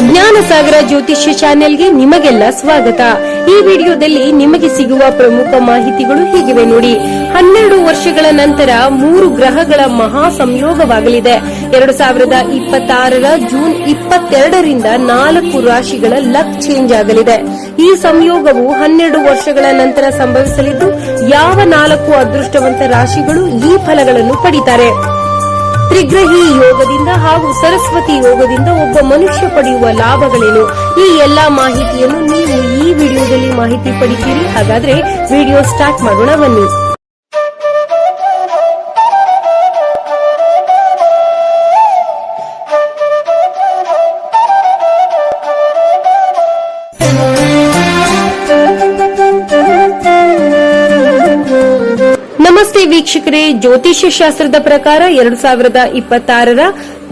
ಜ್ಞಾನಸಾಗರ ಜ್ಯೋತಿಷ್ಯ ಚಾನೆಲ್ಗೆ ನಿಮಗೆಲ್ಲ ಸ್ವಾಗತ. ಈ ವಿಡಿಯೋದಲ್ಲಿ ನಿಮಗೆ ಸಿಗುವ ಪ್ರಮುಖ ಮಾಹಿತಿಗಳು ಹೀಗಿವೆ ನೋಡಿ. 12 ವರ್ಷಗಳ ನಂತರ 3 ಗ್ರಹಗಳ ಮಹಾ ಸಂಯೋಗವಾಗಲಿದೆ. 2026ರ ಜೂನ್ 22ರಿಂದ 4 ರಾಶಿಗಳ ಲಕ್ ಚೇಂಜ್ ಆಗಲಿದೆ. ಈ ಸಂಯೋಗವು 12 ವರ್ಷಗಳ ನಂತರ ಸಂಭವಿಸಲಿದ್ದು, ಯಾವ 4 ಅದೃಷ್ಟವಂತ ರಾಶಿಗಳು ಈ ಫಲಗಳನ್ನು ಪಡೆಯುತ್ತಾರೆ? ತ್ರಿಗ್ರಹಿ ಯೋಗದಿಂದ ಹಾಗೂ ಸರಸ್ವತಿ ಯೋಗದಿಂದ ಒಬ್ಬ ಮನುಷ್ಯ ಪಡೆಯುವ ಲಾಭಗಳೇನು? ಈ ಎಲ್ಲಾ ಮಾಹಿತಿಯನ್ನು ನೀವು ಈ ವಿಡಿಯೋದಲ್ಲಿ ಮಾಹಿತಿ ಪಡಿತೀರಿ. ಹಾಗಾದ್ರೆ ವಿಡಿಯೋ ಸ್ಟಾರ್ಟ್ ಮಾಡೋಣ ಬನ್ನಿ. ನಮಸ್ತೆ ವೀಕ್ಷಕರೇ, ಜ್ಯೋತಿಷ್ಯ ಶಾಸ್ತ್ರದ ಪ್ರಕಾರ 2026ರ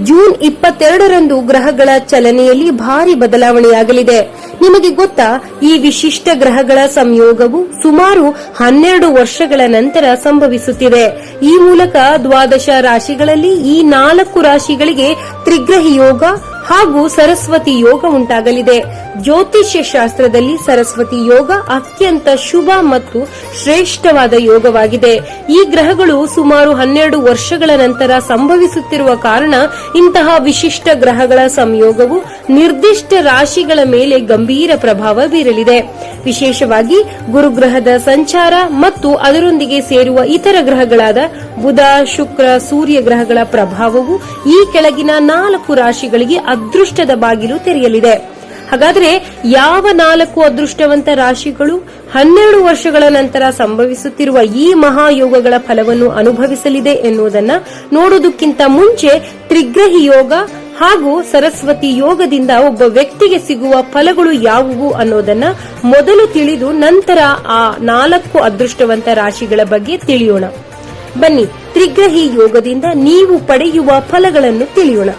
ಜೂನ್ 22ರಂದು ಗ್ರಹಗಳ ಚಲನೆಯಲ್ಲಿ ಭಾರಿ ಬದಲಾವಣೆಯಾಗಲಿದೆ. ನಿಮಗೆ ಗೊತ್ತಾ, ಈ ವಿಶಿಷ್ಟ ಗ್ರಹಗಳ ಸಂಯೋಗವು ಸುಮಾರು 12 ವರ್ಷಗಳ ನಂತರ ಸಂಭವಿಸುತ್ತಿದೆ. ಈ ಮೂಲಕ ದ್ವಾದಶ ರಾಶಿಗಳಲ್ಲಿ ಈ 4 ರಾಶಿಗಳಿಗೆ ತ್ರಿಗ್ರಹಿ ಯೋಗ ಹಾಗೂ ಸರಸ್ವತಿ ಯೋಗ ಉಂಟಾಗಲಿದೆ. ಜ್ಯೋತಿಷ್ಯ ಶಾಸ್ತ್ರದಲ್ಲಿ ಸರಸ್ವತಿ ಯೋಗ ಅತ್ಯಂತ ಶುಭ ಮತ್ತು ಶ್ರೇಷ್ಠವಾದ ಯೋಗವಾಗಿದೆ. ಈ ಗ್ರಹಗಳು ಸುಮಾರು 12 ವರ್ಷಗಳ ನಂತರ ಸಂಭವಿಸುತ್ತಿರುವ ಕಾರಣ ಇಂತಹ ವಿಶಿಷ್ಟ ಗ್ರಹಗಳ ಸಂಯೋಗವು ನಿರ್ದಿಷ್ಟ ರಾಶಿಗಳ ಮೇಲೆ ಗಂಭೀರ ಪ್ರಭಾವ ಬೀರಲಿದೆ. ವಿಶೇಷವಾಗಿ ಗುರುಗ್ರಹದ ಸಂಚಾರ ಮತ್ತು ಅದರೊಂದಿಗೆ ಸೇರುವ ಇತರ ಗ್ರಹಗಳಾದ ಬುಧ, ಶುಕ್ರ, ಸೂರ್ಯ ಗ್ರಹಗಳ ಪ್ರಭಾವವು ಈ ಕೆಳಗಿನ 4 ರಾಶಿಗಳಿಗೆ ಅದೃಷ್ಟದ ಬಾಗಿಲು ತೆರೆಯಲಿದೆ. ಹಾಗಾದರೆ ಯಾವ 4 ಅದೃಷ್ಟವಂತ ರಾಶಿಗಳು 12 ವರ್ಷಗಳ ನಂತರ ಸಂಭವಿಸುತ್ತಿರುವ ಈ ಮಹಾಯೋಗಗಳ ಫಲವನ್ನು ಅನುಭವಿಸಲಿದೆ ಎನ್ನುವುದನ್ನು ನೋಡುವುದಕ್ಕಿಂತ ಮುಂಚೆ ತ್ರಿಗ್ರಹಿ ಯೋಗ ಹಾಗೂ ಸರಸ್ವತಿ ಯೋಗದಿಂದ ಒಬ್ಬ ವ್ಯಕ್ತಿಗೆ ಸಿಗುವ ಫಲಗಳು ಯಾವುವು ಅನ್ನೋದನ್ನ ಮೊದಲು ತಿಳಿದು ನಂತರ ಆ 4 ಅದೃಷ್ಟವಂತ ರಾಶಿಗಳ ಬಗ್ಗೆ ತಿಳಿಯೋಣ. ಬನ್ನಿ, ತ್ರಿಗ್ರಹಿ ಯೋಗದಿಂದ ನೀವು ಪಡೆಯುವ ಫಲಗಳನ್ನು ತಿಳಿಯೋಣ.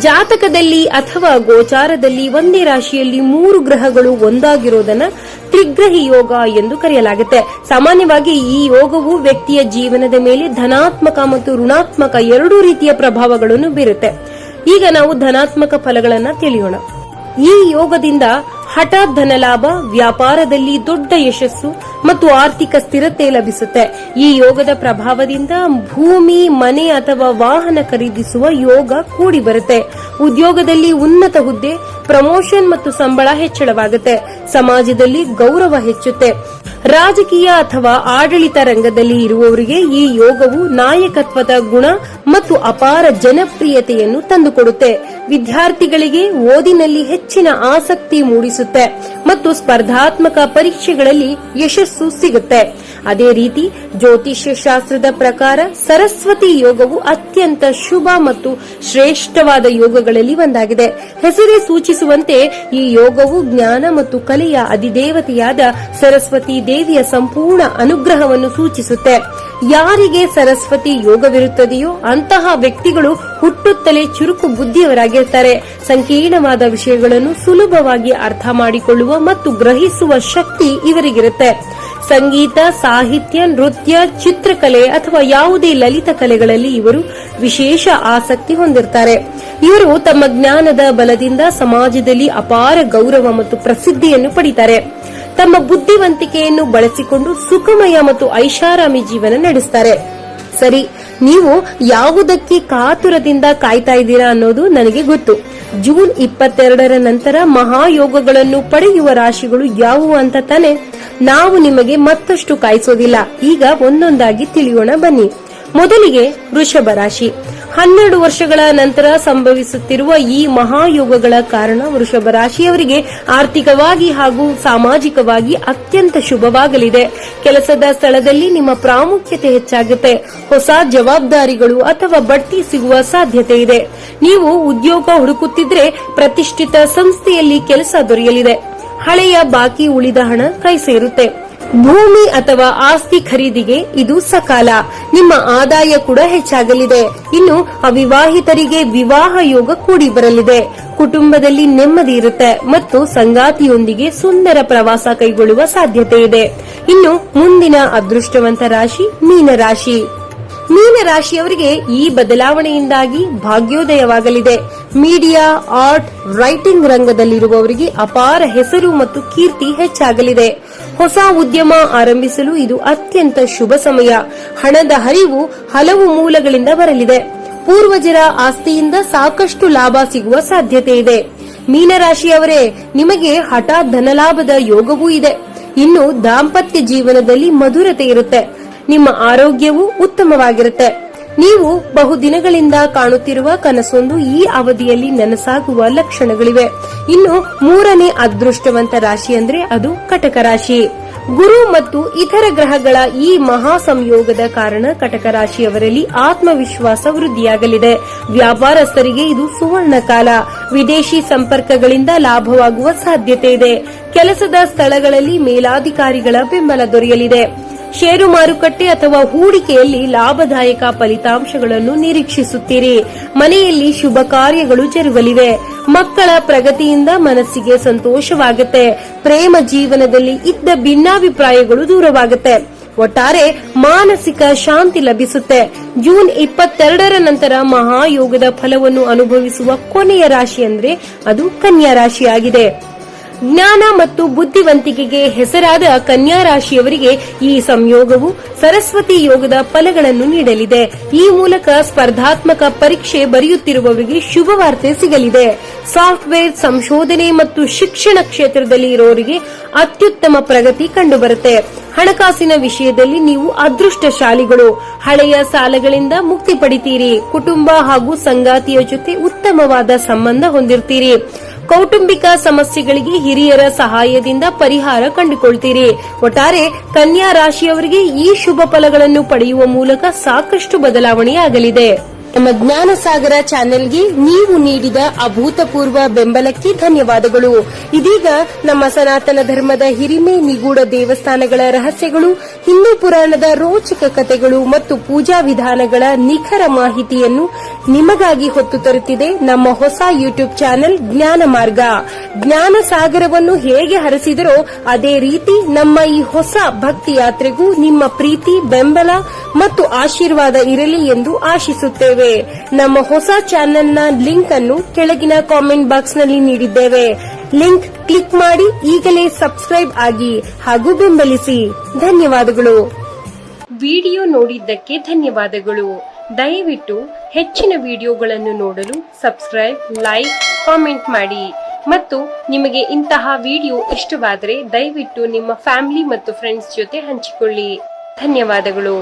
ಜಾತಕದಲ್ಲಿ ಅಥವಾ ಗೋಚಾರದಲ್ಲಿ ಒಂದೇ ರಾಶಿಯಲ್ಲಿ 3 ಗ್ರಹಗಳು ಒಂದಾಗಿರೋದನ್ನ ತ್ರಿಗ್ರಹಿ ಯೋಗ ಎಂದು ಕರೆಯಲಾಗುತ್ತೆ. ಸಾಮಾನ್ಯವಾಗಿ ಈ ಯೋಗವು ವ್ಯಕ್ತಿಯ ಜೀವನದ ಮೇಲೆ ಧನಾತ್ಮಕ ಮತ್ತು ಋಣಾತ್ಮಕ ಎರಡೂ ರೀತಿಯ ಪ್ರಭಾವಗಳನ್ನು ಬೀರುತ್ತೆ. ಈಗ ನಾವು ಧನಾತ್ಮಕ ಫಲಗಳನ್ನು ತಿಳಿಯೋಣ. ಈ ಯೋಗದಿಂದ ಹಠಾತ್ ಧನಲಾಭ, ವ್ಯಾಪಾರದಲ್ಲಿ ದೊಡ್ಡ ಯಶಸ್ಸು ಮತ್ತು ಆರ್ಥಿಕ ಸ್ಥಿರತೆ ಲಭಿಸುತ್ತೆ. ಈ ಯೋಗದ ಪ್ರಭಾವದಿಂದ ಭೂಮಿ, ಮನೆ ಅಥವಾ ವಾಹನ ಖರೀದಿಸುವ ಯೋಗ ಕೂಡಿ ಬರುತ್ತೆ. ಉದ್ಯೋಗದಲ್ಲಿ ಉನ್ನತ ಹುದ್ದೆ, ಪ್ರಮೋಷನ್ ಮತ್ತು ಸಂಬಳ ಹೆಚ್ಚಳವಾಗುತ್ತೆ. ಸಮಾಜದಲ್ಲಿ ಗೌರವ ಹೆಚ್ಚುತ್ತೆ. ರಾಜಕೀಯ ಅಥವಾ ಆಡಳಿತ ರಂಗದಲ್ಲಿ ಇರುವವರಿಗೆ ಈ ಯೋಗವು ನಾಯಕತ್ವದ ಗುಣ ಮತ್ತು ಅಪಾರ ಜನಪ್ರಿಯತೆಯನ್ನು ತಂದುಕೊಡುತ್ತೆ. ವಿದ್ಯಾರ್ಥಿಗಳಿಗೆ ಓದಿನಲ್ಲಿ ಹೆಚ್ಚಿನ ಆಸಕ್ತಿ ಮೂಡಿಸುತ್ತೆ ಮತ್ತು ಸ್ಪರ್ಧಾತ್ಮಕ ಪರೀಕ್ಷೆಗಳಲ್ಲಿ ಯಶಸ್ಸು ಸಿಗುತ್ತೆ. ಅದೇ ರೀತಿ ಜ್ಯೋತಿಷ್ಯ ಶಾಸ್ತ್ರದ ಪ್ರಕಾರ ಸರಸ್ವತಿ ಯೋಗವು ಅತ್ಯಂತ ಶುಭ ಮತ್ತು ಶ್ರೇಷ್ಠವಾದ ಯೋಗಗಳಲ್ಲಿ ಒಂದಾಗಿದೆ. ಹೆಸರೇ ಸೂಚಿಸುವಂತೆ ಈ ಯೋಗವು ಜ್ಞಾನ ಮತ್ತು ಕಲೆಯ ಅಧಿದೇವತೆಯಾದ ಸರಸ್ವತಿ ದೇವಿಯ ಸಂಪೂರ್ಣ ಅನುಗ್ರಹವನ್ನು ಸೂಚಿಸುತ್ತೆ. ಯಾರಿಗೆ ಸರಸ್ವತಿ ಯೋಗವಿರುತ್ತದೆಯೋ ಅಂತಹ ವ್ಯಕ್ತಿಗಳು ಹುಟ್ಟುತ್ತಲೇ ಚುರುಕು ಬುದ್ಧಿಯವರಾಗಿರ್ತಾರೆ. ಸಂಕೀರ್ಣವಾದ ವಿಷಯಗಳನ್ನು ಸುಲಭವಾಗಿ ಅರ್ಥ ಮಾಡಿಕೊಳ್ಳುವ ಮತ್ತು ಗ್ರಹಿಸುವ ಶಕ್ತಿ ಇವರಿಗಿರುತ್ತೆ. ಸಂಗೀತ, ಸಾಹಿತ್ಯ, ನೃತ್ಯ, ಚಿತ್ರಕಲೆ ಅಥವಾ ಯಾವುದೇ ಲಲಿತ ಕಲೆಗಳಲ್ಲಿ ಇವರು ವಿಶೇಷ ಆಸಕ್ತಿ ಹೊಂದಿರ್ತಾರೆ. ಇವರು ತಮ್ಮ ಜ್ಞಾನದ ಬಲದಿಂದ ಸಮಾಜದಲ್ಲಿ ಅಪಾರ ಗೌರವ ಮತ್ತು ಪ್ರಸಿದ್ಧಿಯನ್ನು ಪಡೆಯುತ್ತಾರೆ. ತಮ್ಮ ಬುದ್ಧಿವಂತಿಕೆಯನ್ನು ಬಳಸಿಕೊಂಡು ಸುಖಮಯ ಮತ್ತು ಐಷಾರಾಮಿ ಜೀವನ ನಡೆಸುತ್ತಾರೆ. ಸರಿ, ನೀವು ಯಾವುದಕ್ಕೆ ಕಾತುರದಿಂದ ಕಾಯ್ತಾ ಇದ್ದೀರಾ ಅನ್ನೋದು ನನಗೆ ಗೊತ್ತು. ಜೂನ್ 22ರ ನಂತರ ಮಹಾಯೋಗಗಳನ್ನು ಪಡೆಯುವ ರಾಶಿಗಳು ಯಾವುವು ಅಂತ ತಾನೆ? ನಾವು ನಿಮಗೆ ಮತ್ತಷ್ಟು ಕಾಯಿಸೋದಿಲ್ಲ. ಈಗ ಒಂದೊಂದಾಗಿ ತಿಳಿಯೋಣ ಬನ್ನಿ. ಮೊದಲಿಗೆ ವೃಷಭ ರಾಶಿ. 12 ವರ್ಷಗಳ ನಂತರ ಸಂಭವಿಸುತ್ತಿರುವ ಈ ಮಹಾಯೋಗಗಳ ಕಾರಣ ವೃಷಭ ರಾಶಿಯವರಿಗೆ ಆರ್ಥಿಕವಾಗಿ ಹಾಗೂ ಸಾಮಾಜಿಕವಾಗಿ ಅತ್ಯಂತ ಶುಭವಾಗಲಿದೆ. ಕೆಲಸದ ಸ್ಥಳದಲ್ಲಿ ನಿಮ್ಮ ಪ್ರಾಮುಖ್ಯತೆ ಹೆಚ್ಚಾಗುತ್ತೆ. ಹೊಸ ಜವಾಬ್ದಾರಿಗಳು ಅಥವಾ ಬಡ್ತಿ ಸಿಗುವ ಸಾಧ್ಯತೆ ಇದೆ. ನೀವು ಉದ್ಯೋಗ ಹುಡುಕುತ್ತಿದ್ರೆ ಪ್ರತಿಷ್ಠಿತ ಸಂಸ್ಥೆಯಲ್ಲಿ ಕೆಲಸ ದೊರೆಯಲಿದೆ. ಹಳೆಯ ಬಾಕಿ ಉಳಿದ ಹಣ ಕೈ ಸೇರುತ್ತೆ. ಭೂಮಿ ಅಥವಾ ಆಸ್ತಿ ಖರೀದಿಗೆ ಇದು ಸಕಾಲ. ನಿಮ್ಮ ಆದಾಯ ಕೂಡ ಹೆಚ್ಚಾಗಲಿದೆ. ಇನ್ನು ಅವಿವಾಹಿತರಿಗೆ ವಿವಾಹ ಯೋಗ ಕೂಡಿ ಬರಲಿದೆ. ಕುಟುಂಬದಲ್ಲಿ ನೆಮ್ಮದಿ ಇರುತ್ತೆ ಮತ್ತು ಸಂಗಾತಿಯೊಂದಿಗೆ ಸುಂದರ ಪ್ರವಾಸ ಕೈಗೊಳ್ಳುವ ಸಾಧ್ಯತೆ ಇದೆ. ಇನ್ನು ಮುಂದಿನ ಅದೃಷ್ಟವಂತ ರಾಶಿ ಮೀನರಾಶಿ. ಮೀನ ರಾಶಿಯವರಿಗೆ ಈ ಬದಲಾವಣೆಯಿಂದಾಗಿ ಭಾಗ್ಯೋದಯವಾಗಲಿದೆ. ಮೀಡಿಯಾ, ಆರ್ಟ್, ರೈಟಿಂಗ್ ರಂಗದಲ್ಲಿರುವವರಿಗೆ ಅಪಾರ ಹೆಸರು ಮತ್ತು ಕೀರ್ತಿ ಹೆಚ್ಚಾಗಲಿದೆ. ಹೊಸ ಉದ್ಯಮ ಆರಂಭಿಸಲು ಇದು ಅತ್ಯಂತ ಶುಭ ಸಮಯ. ಹಣದ ಹರಿವು ಹಲವು ಮೂಲಗಳಿಂದ ಬರಲಿದೆ. ಪೂರ್ವಜರ ಆಸ್ತಿಯಿಂದ ಸಾಕಷ್ಟು ಲಾಭ ಸಿಗುವ ಸಾಧ್ಯತೆ ಇದೆ. ಮೀನರಾಶಿಯವರೇ, ನಿಮಗೆ ಹಠಾತ್ ಧನಲಾಭದ ಯೋಗವೂ ಇದೆ. ಇನ್ನು ದಾಂಪತ್ಯ ಜೀವನದಲ್ಲಿ ಮಧುರತೆ ಇರುತ್ತೆ. ನಿಮ್ಮ ಆರೋಗ್ಯವೂ ಉತ್ತಮವಾಗಿರುತ್ತೆ. ನೀವು ಬಹುದಿನಗಳಿಂದ ಕಾಣುತ್ತಿರುವ ಕನಸೊಂದು ಈ ಅವಧಿಯಲ್ಲಿ ನನಸಾಗುವ ಲಕ್ಷಣಗಳಿವೆ. ಇನ್ನು ಮೂರನೇ ಅದೃಷ್ಟವಂತ ರಾಶಿ ಅಂದ್ರೆ ಅದು ಕಟಕ ರಾಶಿ. ಗುರು ಮತ್ತು ಇತರ ಗ್ರಹಗಳ ಈ ಮಹಾ ಸಂಯೋಗದ ಕಾರಣ ಕಟಕ ರಾಶಿಯವರಲ್ಲಿ ಆತ್ಮವಿಶ್ವಾಸ ವೃದ್ಧಿಯಾಗಲಿದೆ. ವ್ಯಾಪಾರಸ್ಥರಿಗೆ ಇದು ಸುವರ್ಣ ಕಾಲ. ವಿದೇಶಿ ಸಂಪರ್ಕಗಳಿಂದ ಲಾಭವಾಗುವ ಸಾಧ್ಯತೆ ಇದೆ. ಕೆಲಸದ ಸ್ಥಳಗಳಲ್ಲಿ ಮೇಲಾಧಿಕಾರಿಗಳ ಬೆಂಬಲ ದೊರೆಯಲಿದೆ. ಷೇರು ಮಾರುಕಟ್ಟೆ ಅಥವಾ ಹೂಡಿಕೆಯಲ್ಲಿ ಲಾಭದಾಯಕ ಫಲಿತಾಂಶಗಳನ್ನು ನಿರೀಕ್ಷಿಸುತ್ತೀರಿ. ಮನೆಯಲ್ಲಿ ಶುಭ ಕಾರ್ಯಗಳು ಜರುಗಲಿವೆ. ಮಕ್ಕಳ ಪ್ರಗತಿಯಿಂದ ಮನಸ್ಸಿಗೆ ಸಂತೋಷವಾಗುತ್ತೆ. ಪ್ರೇಮ ಜೀವನದಲ್ಲಿ ಇದ್ದ ಭಿನ್ನಾಭಿಪ್ರಾಯಗಳು ದೂರವಾಗುತ್ತೆ. ಒಟ್ಟಾರೆ ಮಾನಸಿಕ ಶಾಂತಿ ಲಭಿಸುತ್ತೆ. ಜೂನ್ 22ರ ನಂತರ ಮಹಾಯೋಗದ ಫಲವನ್ನು ಅನುಭವಿಸುವ ಕೊನೆಯ ರಾಶಿ ಅಂದ್ರೆ ಅದು ಕನ್ಯಾ ರಾಶಿಯಾಗಿದೆ. ಜ್ಞಾನ ಮತ್ತು ಬುದ್ಧಿವಂತಿಕೆಗೆ ಹೆಸರಾದ ಕನ್ಯಾ ರಾಶಿಯವರಿಗೆ ಈ ಸಂಯೋಗವು ಸರಸ್ವತಿ ಯೋಗದ ಫಲಗಳನ್ನು ನೀಡಲಿದೆ. ಈ ಮೂಲಕ ಸ್ಪರ್ಧಾತ್ಮಕ ಪರೀಕ್ಷೆ ಬರೆಯುತ್ತಿರುವವರಿಗೆ ಶುಭವಾರ್ತೆ ಸಿಗಲಿದೆ. ಸಾಫ್ಟ್ವೇರ್, ಸಂಶೋಧನೆ ಮತ್ತು ಶಿಕ್ಷಣ ಕ್ಷೇತ್ರದಲ್ಲಿ ಇರುವವರಿಗೆ ಅತ್ಯುತ್ತಮ ಪ್ರಗತಿ ಕಂಡುಬರುತ್ತೆ. ಹಣಕಾಸಿನ ವಿಷಯದಲ್ಲಿ ನೀವು ಅದೃಷ್ಟಶಾಲಿಗಳು. ಹಳೆಯ ಸಾಲಗಳಿಂದ ಮುಕ್ತಿ ಪಡಿತೀರಿ. ಕುಟುಂಬ ಹಾಗೂ ಸಂಗಾತಿಯ ಜೊತೆ ಉತ್ತಮವಾದ ಸಂಬಂಧ ಹೊಂದಿರ್ತೀರಿ. ಕೌಟುಂಬಿಕ ಸಮಸ್ಯೆಗಳಿಗೆ ಹಿರಿಯರ ಸಹಾಯದಿಂದ ಪರಿಹಾರ ಕಂಡುಕೊಳ್ತೀರಿ. ಒಟ್ಟಾರೆ ಕನ್ಯಾ ರಾಶಿಯವರಿಗೆ ಈ ಶುಭ ಫಲಗಳನ್ನು ಪಡೆಯುವ ಮೂಲಕ ಸಾಕಷ್ಟು ಬದಲಾವಣೆಯಾಗಲಿದೆ. ನಮ್ಮ ಜ್ಞಾನ ಸಾಗರ ಚಾನೆಲ್ಗೆ ನೀವು ನೀಡಿದ ಅಭೂತಪೂರ್ವ ಬೆಂಬಲಕ್ಕೆ ಧನ್ಯವಾದಗಳು. ಇದೀಗ ನಮ್ಮ ಸನಾತನ ಧರ್ಮದ ಹಿರಿಮೆ, ನಿಗೂಢ ದೇವಸ್ಥಾನಗಳ ರಹಸ್ಯಗಳು, ಹಿಂದೂ ಪುರಾಣದ ರೋಚಕ ಕಥೆಗಳು ಮತ್ತು ಪೂಜಾ ವಿಧಾನಗಳ ನಿಖರ ಮಾಹಿತಿಯನ್ನು ನಿಮಗಾಗಿ ಹೊತ್ತು ತರುತ್ತಿದೆ ನಮ್ಮ ಹೊಸ ಯೂಟ್ಯೂಬ್ ಚಾನೆಲ್ ಜ್ಞಾನ ಮಾರ್ಗ. ಜ್ಞಾನ ಸಾಗರವನ್ನು ಹೇಗೆ ಹರಿಸಿದರೋ ಅದೇ ರೀತಿ ನಮ್ಮ ಈ ಹೊಸ ಭಕ್ತಿ ಯಾತ್ರೆಗೂ ನಿಮ್ಮ ಪ್ರೀತಿ, ಬೆಂಬಲ ಮತ್ತು ಆಶೀರ್ವಾದ ಇರಲಿ ಎಂದು ಆಶಿಸುತ್ತೇವೆ. ನಮ್ಮ ಹೊಸ ಚಾನೆಲ್ನ ಲಿಂಕ್ ಅನ್ನು ಕೆಳಗಿನ ಕಾಮೆಂಟ್ ಬಾಕ್ಸ್ ನಲ್ಲಿ ನೀಡಿದ್ದೇವೆ. ಲಿಂಕ್ ಕ್ಲಿಕ್ ಮಾಡಿ ಈಗಲೇ ಸಬ್ಸ್ಕ್ರೈಬ್ ಆಗಿ ಹಾಗೂ ಬೆಂಬಲಿಸಿ. ಧನ್ಯವಾದಗಳು. ವಿಡಿಯೋ ನೋಡಿದ್ದಕ್ಕೆ ಧನ್ಯವಾದಗಳು. ದಯವಿಟ್ಟು ಹೆಚ್ಚಿನ ವಿಡಿಯೋಗಳನ್ನು ನೋಡಲು ಸಬ್ಸ್ಕ್ರೈಬ್, ಲೈಕ್, ಕಾಮೆಂಟ್ ಮಾಡಿ. ಮತ್ತು ನಿಮಗೆ ಇಂತಹ ವಿಡಿಯೋ ಇಷ್ಟವಾದರೆ ದಯವಿಟ್ಟು ನಿಮ್ಮ ಫ್ಯಾಮಿಲಿ ಮತ್ತು ಫ್ರೆಂಡ್ಸ್ ಜೊತೆ ಹಂಚಿಕೊಳ್ಳಿ. ಧನ್ಯವಾದಗಳು.